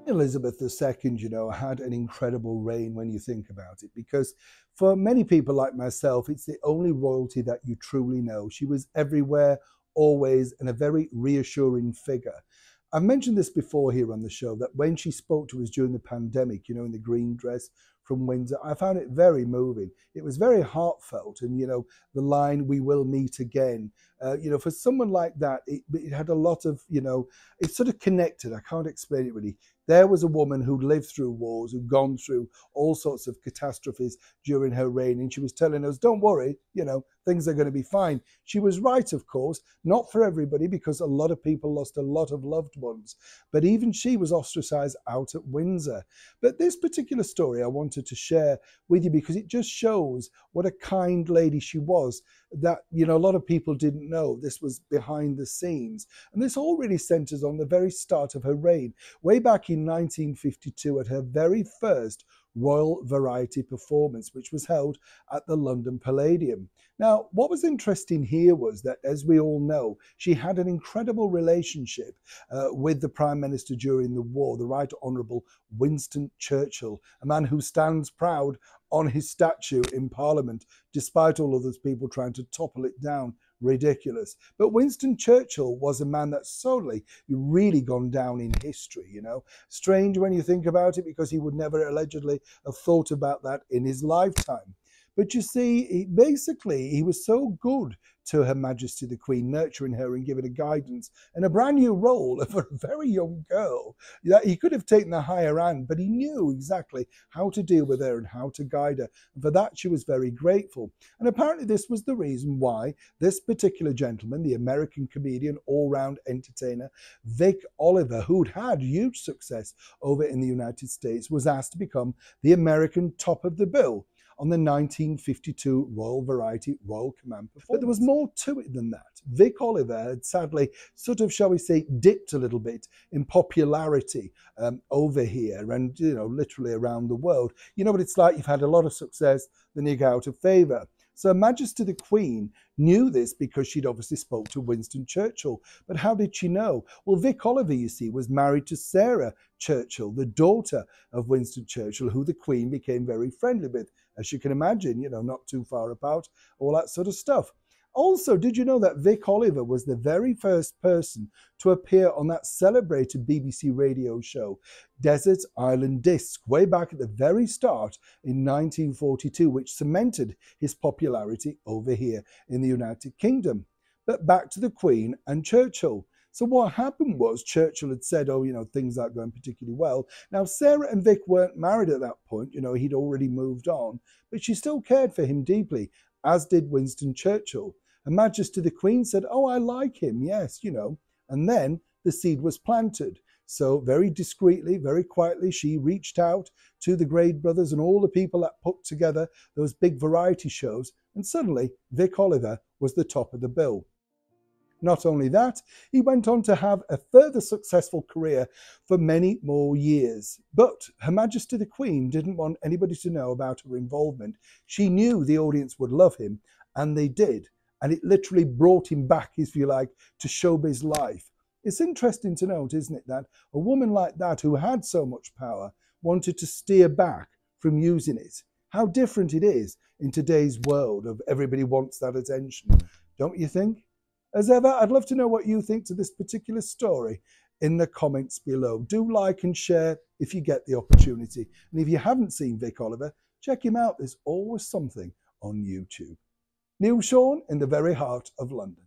Elizabeth II, had an incredible reign when you think about it, because for many people like myself, it's the only royalty that you truly know. She was everywhere, always, and a very reassuring figure. I've mentioned this before here on the show, that when she spoke to us during the pandemic, in the green dress from Windsor, I found it very moving. It was very heartfelt. And, the line, "We will meet again," for someone like that, it had a lot of, it's sort of connected. I can't explain it really. There was a woman who'd lived through wars, who'd gone through all sorts of catastrophes during her reign, and she was telling us, don't worry, things are going to be fine. She was right, of course, not for everybody, because a lot of people lost a lot of loved ones, but even she was ostracized out at Windsor. But this particular story I wanted to share with you because it just shows what a kind lady she was, that, a lot of people didn't know. This was behind the scenes. And this all really centers on the very start of her reign, way back in 1952, at her very first Royal Variety performance, which was held at the London Palladium. Now, what was interesting here was that, as we all know, she had an incredible relationship with the Prime Minister during the war, the Right Honourable Winston Churchill, a man who stands proud on his statue in Parliament, despite all of those people trying to topple it down. Ridiculous. But Winston Churchill was a man that's solely really gone down in history, Strange when you think about it, because he would never allegedly have thought about that in his lifetime. But you see, he was so good to Her Majesty the Queen, nurturing her and giving her guidance and a brand new role for a very young girl. He could have taken the higher hand, but he knew exactly how to deal with her and how to guide her. And for that, she was very grateful. And apparently this was the reason why this particular gentleman, the American comedian, all-round entertainer, Vic Oliver, who'd had huge success over in the United States, was asked to become the American top of the bill on the 1952 Royal Variety Royal Command performance. But there was more to it than that. Vic Oliver had sadly sort of, shall we say, dipped a little bit in popularity over here and, literally around the world. You know what it's like? You've had a lot of success, then you go out of favour. So Her Majesty the Queen knew this because she'd obviously spoke to Winston Churchill. But how did she know? Well, Vic Oliver, you see, was married to Sarah Churchill, the daughter of Winston Churchill, who the Queen became very friendly with. As you can imagine, not too far apart, all that sort of stuff. Also, did you know that Vic Oliver was the very first person to appear on that celebrated BBC radio show, Desert Island Disc, way back at the very start in 1942, which cemented his popularity over here in the United Kingdom? But back to the Queen and Churchill. So what happened was Churchill had said, things aren't going particularly well. Now, Sarah and Vic weren't married at that point. He'd already moved on, but she still cared for him deeply, as did Winston Churchill. Her Majesty the Queen said, oh, I like him, yes, And then the seed was planted. So very discreetly, very quietly, she reached out to the Grade brothers and all the people that put together those big variety shows. And suddenly, Vic Oliver was the top of the bill. Not only that, he went on to have a further successful career for many more years. But Her Majesty the Queen didn't want anybody to know about her involvement. She knew the audience would love him, and they did. And it literally brought him back, if you like, to showbiz life. It's interesting to note, isn't it, that a woman like that, who had so much power, wanted to steer back from using it. How different it is in today's world of everybody wants that attention, don't you think? As ever, I'd love to know what you think to this particular story in the comments below. Do like and share if you get the opportunity. And if you haven't seen Vic Oliver, check him out. There's always something on YouTube. Neil Sean in the very heart of London.